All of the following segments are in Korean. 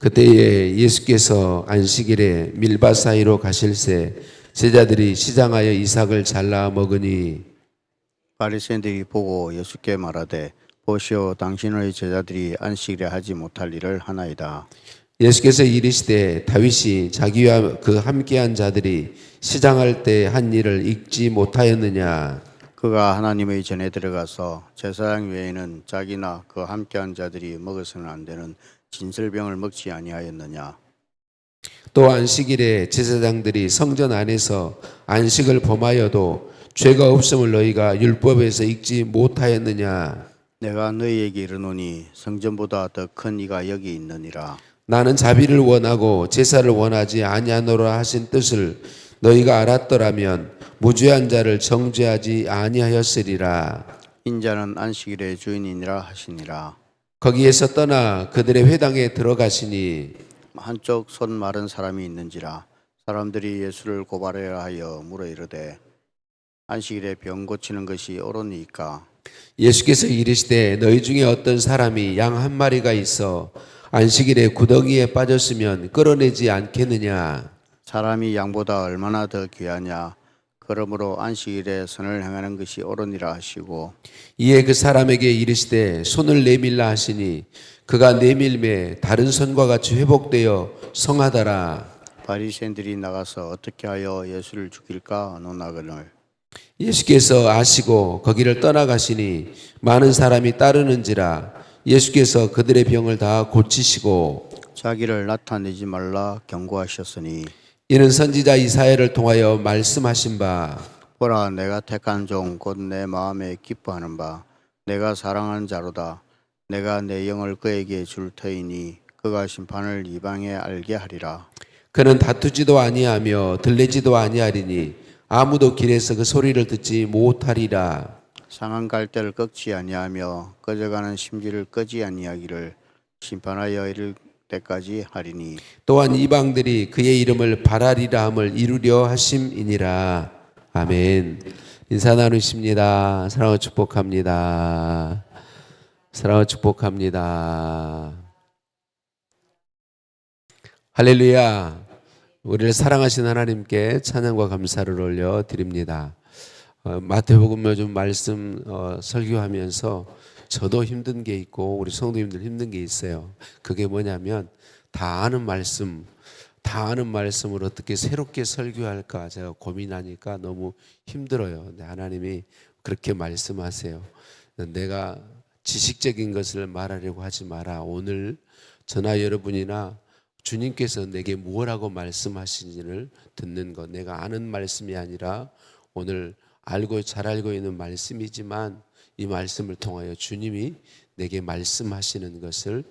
그때에 예수께서 안식일에 밀밭 사이로 가실새 제자들이 시장하여 이삭을 잘라 먹으니 바리새인들이 보고 예수께 말하되 보시오 당신의 제자들이 안식일에 하지 못할 일을 하나이다. 예수께서 이르시되 다윗이 자기와 그 함께한 자들이 시장할 때 한 일을 읽지 못하였느냐. 그가 하나님의 전에 들어가서 제사장 외에는 자기나 그 함께한 자들이 먹어서는 안 되는 진설병을 먹지 아니하였느냐. 또 안식일에 제사장들이 성전 안에서 안식을 범하여도 죄가 없음을 너희가 율법에서 읽지 못하였느냐. 내가 너희에게 이르노니 성전보다 더 큰 이가 여기 있느니라. 나는 자비를 원하고 제사를 원하지 아니하노라 하신 뜻을 너희가 알았더라면 무죄한 자를 정죄하지 아니하였으리라. 인자는 안식일의 주인이니라 하시니라. 거기에서 떠나 그들의 회당에 들어가시니 한쪽 손 마른 사람이 있는지라. 사람들이 예수를 고발하려 하여 물어 이르되 안식일에 병 고치는 것이 옳으니까. 예수께서 이르시되 너희 중에 어떤 사람이 양 한 마리가 있어 안식일에 구덩이에 빠졌으면 끌어내지 않겠느냐. 사람이 양보다 얼마나 더 귀하냐. 그러므로 안식일에 선을 행하는 것이 옳으니라 하시고 이에 그 사람에게 이르시되 손을 내밀라 하시니 그가 내밀매 다른 손과 같이 회복되어 성하더라. 바리새인들이 나가서 어떻게 하여 예수를 죽일까 논하거늘 예수께서 아시고 거기를 떠나가시니 많은 사람이 따르는지라. 예수께서 그들의 병을 다 고치시고 자기를 나타내지 말라 경고하셨으니 이는 선지자 이사야를 통하여 말씀하신 바 보라 내가 택한 종 곧 내 마음에 기뻐하는 바 내가 사랑하는 자로다. 내가 내 영을 그에게 줄 터이니 그가 심판을 이방에 알게 하리라. 그는 다투지도 아니하며 들리지도 아니하리니 아무도 길에서 그 소리를 듣지 못하리라. 상한 갈대를 꺾지 아니하며 꺼져가는 심지를 끄지 아니하기를 심판하여 이를 때까지 하리니 또한 이방들이 그의 이름을 바라리라 함을 이루려 하심이니라. 아멘. 인사 나누십니다. 사랑을 축복합니다. 사랑을 축복합니다. 할렐루야. 우리를 사랑하신 하나님께 찬양과 감사를 올려 드립니다. 마태복음 요즘 말씀 설교하면서 저도 힘든 게 있고 우리 성도님들 힘든 게 있어요. 그게 뭐냐면 다 아는 말씀을 어떻게 새롭게 설교할까 제가 고민하니까 너무 힘들어요. 근데 하나님이 그렇게 말씀하세요. 내가 지식적인 것을 말하려고 하지 마라. 오늘 저나 여러분이나 주님께서 내게 무엇라고 말씀하시는지를 듣는 것. 내가 아는 말씀이 아니라 오늘 잘 알고 있는 말씀이지만 이 말씀을 통하여 주님이 내게 말씀하시는 것을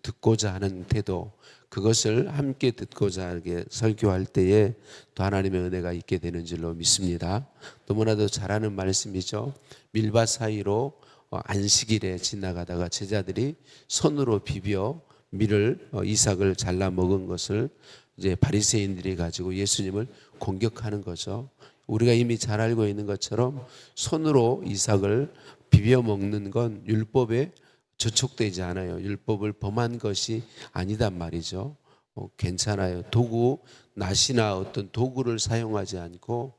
듣고자 하는 태도, 그것을 함께 듣고자 하게 설교할 때에 또 하나님의 은혜가 있게 되는 줄로 믿습니다. 너무나도 잘 아는 말씀이죠. 밀밭 사이로 안식일에 지나가다가 제자들이 손으로 비벼 이삭을 잘라 먹은 것을 이제 바리새인들이 가지고 예수님을 공격하는 거죠. 우리가 이미 잘 알고 있는 것처럼 손으로 이삭을 비벼 먹는 건 율법에 저촉되지 않아요. 율법을 범한 것이 아니단 말이죠. 괜찮아요. 낫이나 어떤 도구를 사용하지 않고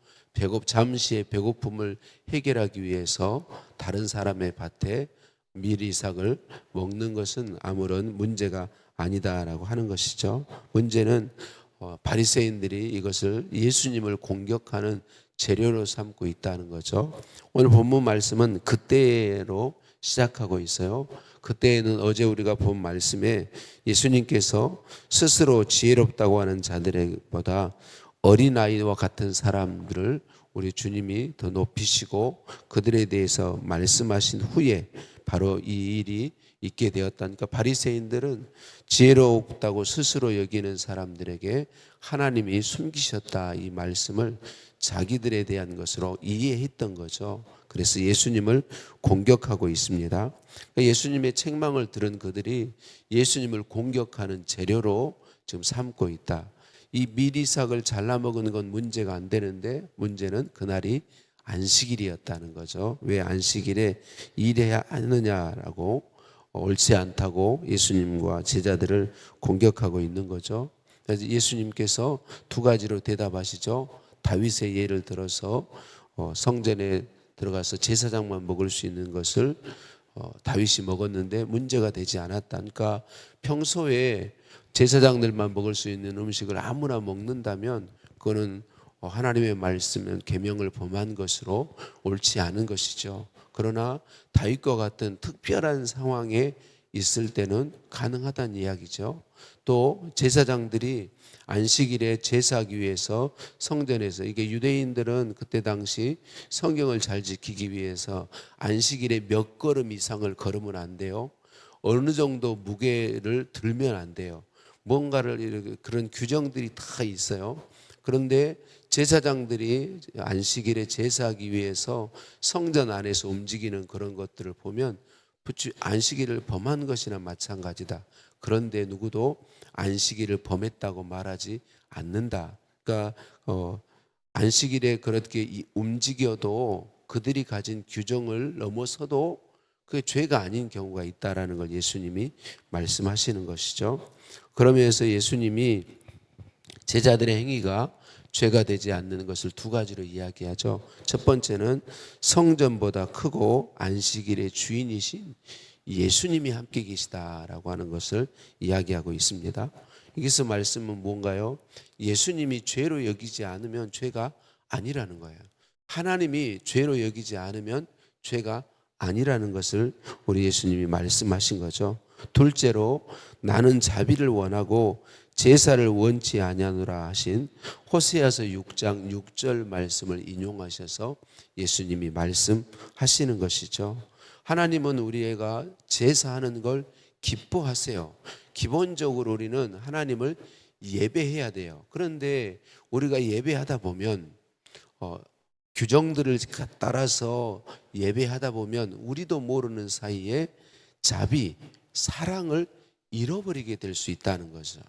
잠시의 배고픔을 해결하기 위해서 다른 사람의 밭에 밀이삭을 먹는 것은 아무런 문제가 아니다라고 하는 것이죠. 문제는 바리새인들이 이것을 예수님을 공격하는 재료로 삼고 있다는 거죠. 오늘 본문 말씀은 그때로 시작하고 있어요. 그때에는 어제 우리가 본 말씀에 예수님께서 스스로 지혜롭다고 하는 자들보다 어린아이와 같은 사람들을 우리 주님이 더 높이시고 그들에 대해서 말씀하신 후에 바로 이 일이 있게 되었다니까. 바리새인들은 지혜롭다고 스스로 여기는 사람들에게 하나님이 숨기셨다 이 말씀을 자기들에 대한 것으로 이해했던 거죠. 그래서 예수님을 공격하고 있습니다. 예수님의 책망을 들은 그들이 예수님을 공격하는 재료로 지금 삼고 있다. 이 밀이삭을 잘라 먹은 건 문제가 안 되는데 문제는 그날이 안식일이었다는 거죠. 왜 안식일에 일해야 하느냐라고 옳지 않다고 예수님과 제자들을 공격하고 있는 거죠. 그래서 예수님께서 두 가지로 대답하시죠. 다윗의 예를 들어서 성전에 들어가서 제사장만 먹을 수 있는 것을 다윗이 먹었는데 문제가 되지 않았다. 그러니까 평소에 제사장들만 먹을 수 있는 음식을 아무나 먹는다면 그거는 하나님의 말씀은 계명을 범한 것으로 옳지 않은 것이죠. 그러나 다윗과 같은 특별한 상황에 있을 때는 가능하다는 이야기죠. 또 제사장들이 안식일에 제사하기 위해서 성전에서, 이게 유대인들은 그때 당시 성경을 잘 지키기 위해서 안식일에 몇 걸음 이상을 걸으면 안 돼요. 어느 정도 무게를 들면 안 돼요. 뭔가를 이렇게 그런 규정들이 다 있어요. 그런데 제사장들이 안식일에 제사하기 위해서 성전 안에서 움직이는 그런 것들을 보면 안식일을 범한 것이나 마찬가지다. 그런데 누구도 안식일을 범했다고 말하지 않는다. 그러니까 안식일에 그렇게 움직여도 그들이 가진 규정을 넘어서도 그게 죄가 아닌 경우가 있다라는 걸 예수님이 말씀하시는 것이죠. 그러면서 예수님이 제자들의 행위가 죄가 되지 않는 것을 두 가지로 이야기하죠. 첫 번째는 성전보다 크고 안식일의 주인이신 예수님이 함께 계시다라고 하는 것을 이야기하고 있습니다. 여기서 말씀은 뭔가요? 예수님이 죄로 여기지 않으면 죄가 아니라는 거예요. 하나님이 죄로 여기지 않으면 죄가 아니라는 것을 우리 예수님이 말씀하신 거죠. 둘째로 나는 자비를 원하고 제사를 원치 아니하노라 하신 호세아서 6장 6절 말씀을 인용하셔서 예수님이 말씀하시는 것이죠. 하나님은 우리가 제사하는 걸 기뻐하세요. 기본적으로 우리는 하나님을 예배해야 돼요. 그런데 우리가 예배하다 보면 규정들을 따라서 예배하다 보면 우리도 모르는 사이에 자비, 사랑을 잃어버리게 될 수 있다는 거죠.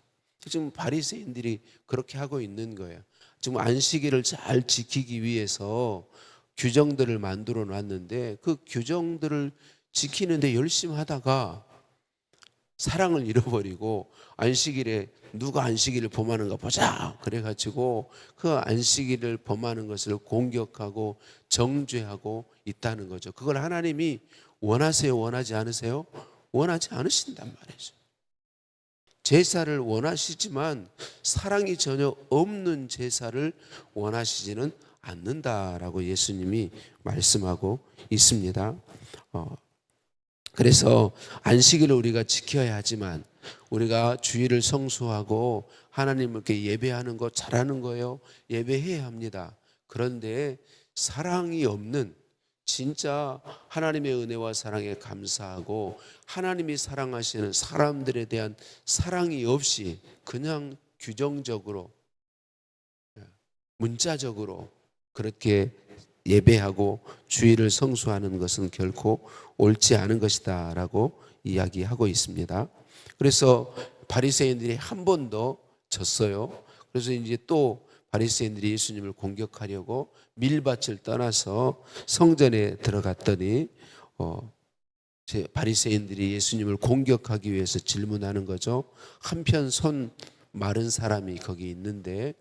지금 바리새인들이 그렇게 하고 있는 거예요. 지금 안식일을 잘 지키기 위해서 규정들을 만들어 놨는데 그 규정들을 지키는데 열심히 하다가 사랑을 잃어버리고 안식일에 누가 안식일을 범하는가 보자 그래가지고 그 안식일을 범하는 것을 공격하고 정죄하고 있다는 거죠. 그걸 하나님이 원하세요? 원하지 않으세요? 원하지 않으신단 말이죠. 제사를 원하시지만 사랑이 전혀 없는 제사를 원하시지는 않는다라고 예수님이 말씀하고 있습니다. 그래서 안식일을 우리가 지켜야 하지만 우리가 주일을 성수하고 하나님께 예배하는 거 잘하는 거예요. 예배해야 합니다. 그런데 사랑이 없는, 진짜 하나님의 은혜와 사랑에 감사하고 하나님이 사랑하시는 사람들에 대한 사랑이 없이 그냥 규정적으로 문자적으로 그렇게 예배하고 주일을 성수하는 것은 결코 옳지 않은 것이다 라고 이야기하고 있습니다. 그래서 바리새인들이 한 번 더 졌어요. 그래서 이제 또 바리새인들이 예수님을 공격하려고 밀밭을 떠나서 성전에 들어갔더니 바리새인들이 예수님을 공격하기 위해서 질문하는 거죠. 한편 손 마른 사람이 거기 있는데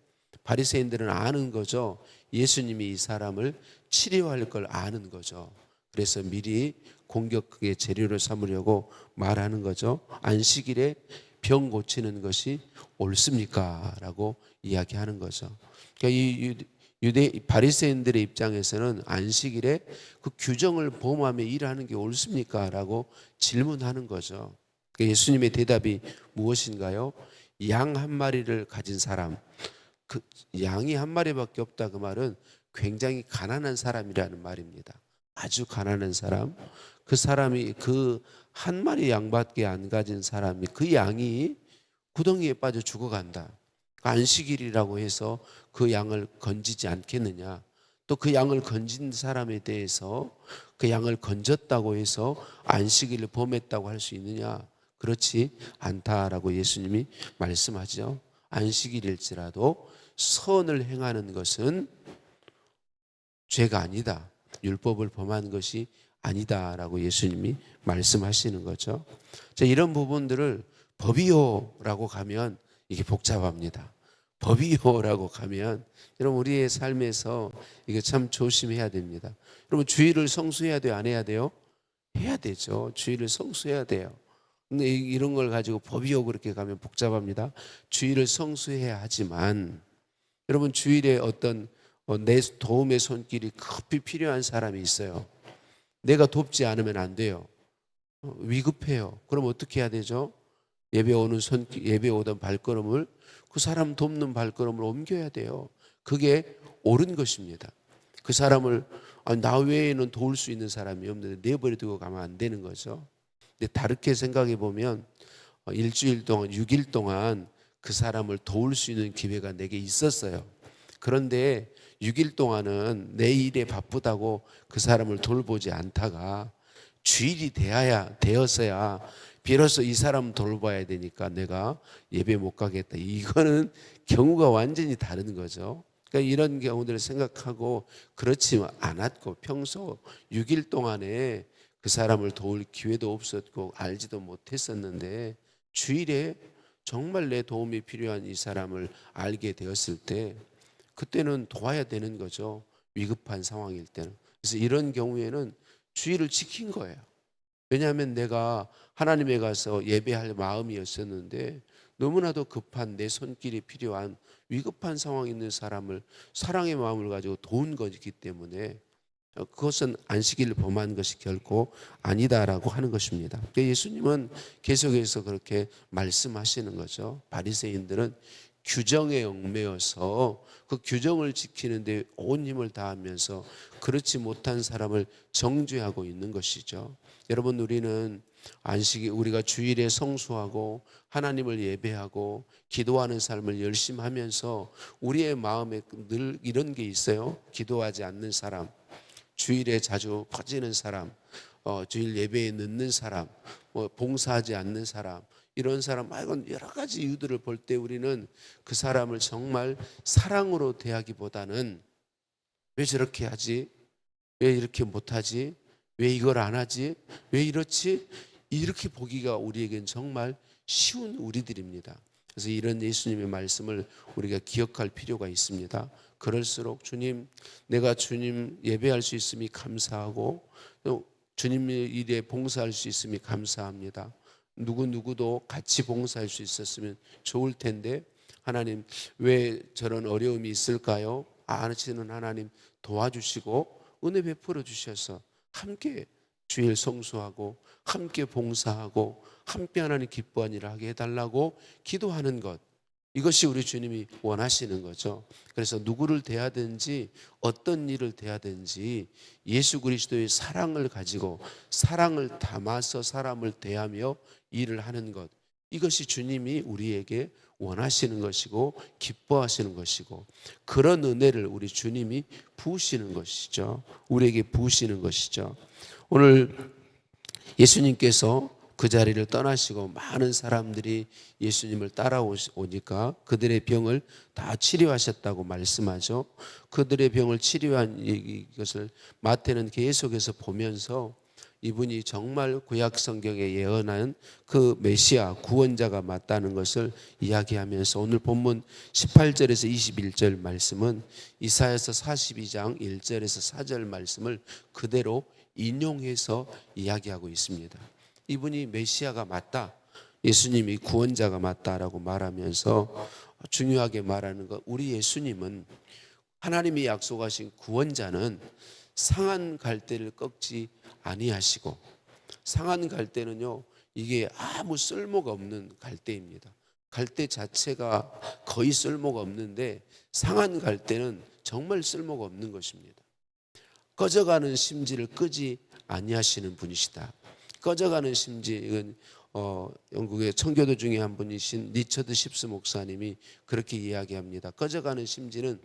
바리새인들은 아는 거죠. 예수님이 이 사람을 치료할 걸 아는 거죠. 그래서 미리 공격의 재료를 삼으려고 말하는 거죠. 안식일에 병 고치는 것이 옳습니까? 라고 이야기하는 거죠. 그러니까 이 바리새인들의 입장에서는 안식일에 그 규정을 범하며 일하는 게 옳습니까? 라고 질문하는 거죠. 예수님의 대답이 무엇인가요? 양 한 마리를 가진 사람, 그 양이 한 마리밖에 없다, 그 말은 굉장히 가난한 사람이라는 말입니다. 아주 가난한 사람, 그 사람이 그 한 마리 양밖에 안 가진 사람이 그 양이 구덩이에 빠져 죽어간다. 안식일이라고 해서 그 양을 건지지 않겠느냐. 또 그 양을 건진 사람에 대해서 그 양을 건졌다고 해서 안식일을 범했다고 할 수 있느냐. 그렇지 않다라고 예수님이 말씀하죠. 안식일일지라도 선을 행하는 것은 죄가 아니다. 율법을 범한 것이 아니다라고 예수님이 말씀하시는 거죠. 자, 이런 부분들을 법이요라고 가면 이게 복잡합니다. 법이요라고 가면 여러분 우리의 삶에서 이게 참 조심해야 됩니다. 여러분 주의를 성수해야 돼요, 안 해야 돼요? 해야 되죠. 주의를 성수해야 돼요. 근데 이런 걸 가지고 법이요 그렇게 가면 복잡합니다. 주의를 성수해야 하지만 여러분 주일에 어떤 내 도움의 손길이 급히 필요한 사람이 있어요. 내가 돕지 않으면 안 돼요. 위급해요. 그럼 어떻게 해야 되죠? 예배 오던 발걸음을 그 사람 돕는 발걸음을 옮겨야 돼요. 그게 옳은 것입니다. 그 사람을 나 외에는 도울 수 있는 사람이 없는데 내버려 두고 가면 안 되는 거죠. 근데 다르게 생각해 보면 일주일 동안 6일 동안 그 사람을 도울 수 있는 기회가 내게 있었어요. 그런데 6일 동안은 내 일에 바쁘다고 그 사람을 돌보지 않다가 주일이 되었어야 비로소 이 사람 돌봐야 되니까 내가 예배 못 가겠다. 이거는 경우가 완전히 다른 거죠. 그러니까 이런 경우들을 생각하고 그렇지 않았고 평소 6일 동안에 그 사람을 도울 기회도 없었고 알지도 못했었는데 주일에 정말 내 도움이 필요한 이 사람을 알게 되었을 때 그때는 도와야 되는 거죠. 위급한 상황일 때는. 그래서 이런 경우에는 주의를 지킨 거예요. 왜냐하면 내가 하나님에 가서 예배할 마음이었었는데 너무나도 급한 내 손길이 필요한 위급한 상황에 있는 사람을 사랑의 마음을 가지고 도운 것이기 때문에 그것은 안식일을 범한 것이 결코 아니다라고 하는 것입니다. 예수님은 계속해서 그렇게 말씀하시는 거죠. 바리새인들은 규정에 얽매여서 그 규정을 지키는데 온 힘을 다하면서 그렇지 못한 사람을 정죄하고 있는 것이죠. 여러분 우리는 우리가 주일에 성수하고 하나님을 예배하고 기도하는 삶을 열심히 하면서 우리의 마음에 늘 이런 게 있어요. 기도하지 않는 사람, 주일에 자주 퍼지는 사람, 주일 예배에 늦는 사람, 봉사하지 않는 사람, 이런 사람 말고 여러 가지 이유들을 볼 때 우리는 그 사람을 정말 사랑으로 대하기보다는 왜 저렇게 하지? 왜 이렇게 못하지? 왜 이걸 안 하지? 왜 이렇지? 이렇게 보기가 우리에겐 정말 쉬운 우리들입니다. 그래서 이런 예수님의 말씀을 우리가 기억할 필요가 있습니다. 그럴수록 주님, 내가 주님 예배할 수 있음이 감사하고 또 주님의 일에 봉사할 수 있음이 감사합니다. 누구도 같이 봉사할 수 있었으면 좋을 텐데 하나님 왜 저런 어려움이 있을까요? 아시는 하나님 도와주시고 은혜 베풀어 주셔서 함께 주일 성수하고 함께 봉사하고 함께 하나님 기뻐하는 일을 하게 해달라고 기도하는 것, 이것이 우리 주님이 원하시는 거죠. 그래서 누구를 대하든지 어떤 일을 대하든지 예수 그리스도의 사랑을 가지고 사랑을 담아서 사람을 대하며 일을 하는 것, 이것이 주님이 우리에게 원하시는 것이고 기뻐하시는 것이고 그런 은혜를 우리 주님이 부으시는 것이죠. 우리에게 부으시는 것이죠. 오늘 예수님께서 그 자리를 떠나시고 많은 사람들이 예수님을 따라오니까 그들의 병을 다 치료하셨다고 말씀하죠. 그들의 병을 치료한 이것을 마태는 계속해서 보면서 이분이 정말 구약 성경에 예언한 그 메시아 구원자가 맞다는 것을 이야기하면서 오늘 본문 18절에서 21절 말씀은 이사야서 42장 1절에서 4절 말씀을 그대로 인용해서 이야기하고 있습니다. 이분이 메시아가 맞다, 예수님이 구원자가 맞다라고 말하면서 중요하게 말하는 것, 우리 예수님은 하나님이 약속하신 구원자는 상한 갈대를 꺾지 아니하시고, 상한 갈대는요 이게 아무 쓸모가 없는 갈대입니다. 갈대 자체가 거의 쓸모가 없는데 상한 갈대는 정말 쓸모가 없는 것입니다. 꺼져가는 심지를 끄지 아니하시는 분이시다. 꺼져가는 심지, 이건 영국의 청교도 중에 한 분이신 리처드 십스 목사님이 그렇게 이야기합니다. 꺼져가는 심지는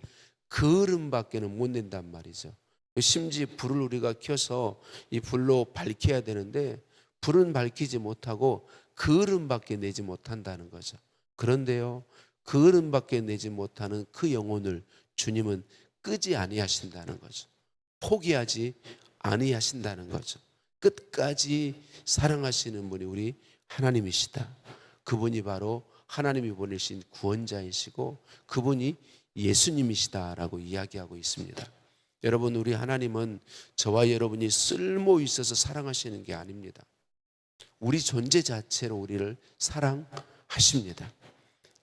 그을음밖에는 못 낸단 말이죠. 심지 불을 우리가 켜서 이 불로 밝혀야 되는데 불은 밝히지 못하고 그을음밖에 내지 못한다는 거죠. 그런데요, 그을음밖에 내지 못하는 그 영혼을 주님은 끄지 아니하신다는 거죠. 포기하지 아니하신다는 거죠. 끝까지 사랑하시는 분이 우리 하나님이시다. 그분이 바로 하나님이 보내신 구원자이시고 그분이 예수님이시다라고 이야기하고 있습니다. 여러분, 우리 하나님은 저와 여러분이 쓸모 있어서 사랑하시는 게 아닙니다. 우리 존재 자체로 우리를 사랑하십니다.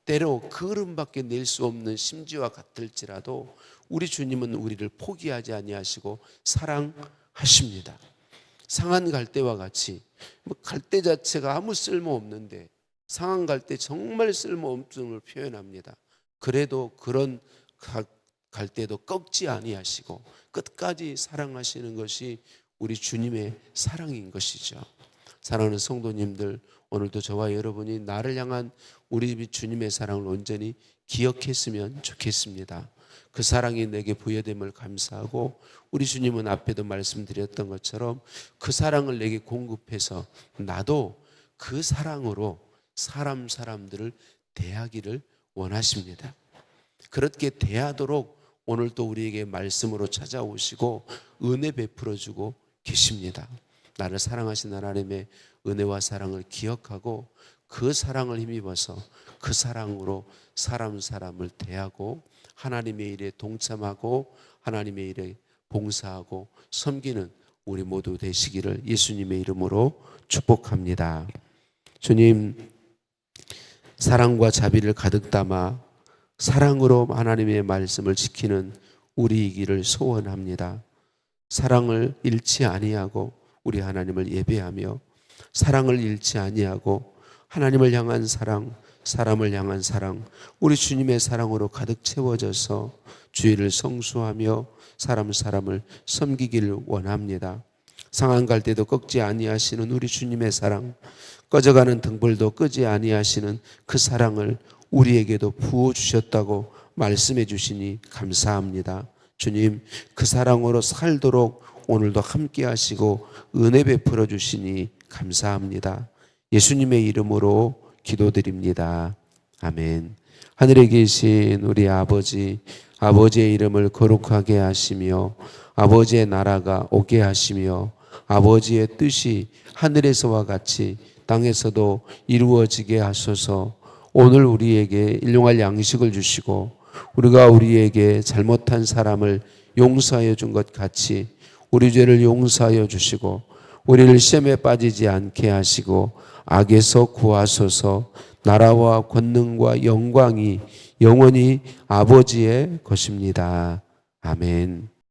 때로 그을음밖에 낼 수 없는 심지와 같을지라도 우리 주님은 우리를 포기하지 아니하시고 사랑하십니다. 상한 갈대와 같이 갈대 자체가 아무 쓸모 없는데 상한 갈대 정말 쓸모 없음을 표현합니다. 그래도 그런 갈대도 꺾지 아니하시고 끝까지 사랑하시는 것이 우리 주님의 사랑인 것이죠. 사랑하는 성도님들, 오늘도 저와 여러분이 나를 향한 우리 주님의 사랑을 온전히 기억했으면 좋겠습니다. 그 사랑이 내게 부여됨을 감사하고 우리 주님은 앞에도 말씀드렸던 것처럼 그 사랑을 내게 공급해서 나도 그 사랑으로 사람들을 대하기를 원하십니다. 그렇게 대하도록 오늘 또 우리에게 말씀으로 찾아오시고 은혜 베풀어 주고 계십니다. 나를 사랑하신 하나님의 은혜와 사랑을 기억하고 그 사랑을 힘입어서 그 사랑으로 사람을 대하고 하나님의 일에 동참하고 하나님의 일에 봉사하고 섬기는 우리 모두 되시기를 예수님의 이름으로 축복합니다. 주님, 사랑과 자비를 가득 담아 사랑으로 하나님의 말씀을 지키는 우리이기를 소원합니다. 사랑을 잃지 아니하고 우리 하나님을 예배하며 사랑을 잃지 아니하고 하나님을 향한 사랑, 사람을 향한 사랑, 우리 주님의 사랑으로 가득 채워져서 주의를 성수하며 사람을 섬기기를 원합니다. 상한 갈대도 꺾지 아니하시는 우리 주님의 사랑, 꺼져가는 등불도 끄지 아니하시는 그 사랑을 우리에게도 부어주셨다고 말씀해 주시니 감사합니다. 주님, 그 사랑으로 살도록 오늘도 함께 하시고 은혜 베풀어 주시니 감사합니다. 예수님의 이름으로 기도드립니다. 아멘. 하늘에 계신 우리 아버지, 아버지의 이름을 거룩하게 하시며 아버지의 나라가 오게 하시며 아버지의 뜻이 하늘에서와 같이 땅에서도 이루어지게 하소서. 오늘 우리에게 일용할 양식을 주시고 우리가 우리에게 잘못한 사람을 용서하여 준 것 같이 우리 죄를 용서하여 주시고 우리를 시험에 빠지지 않게 하시고 악에서 구하소서. 나라와 권능과 영광이 영원히 아버지의 것입니다. 아멘.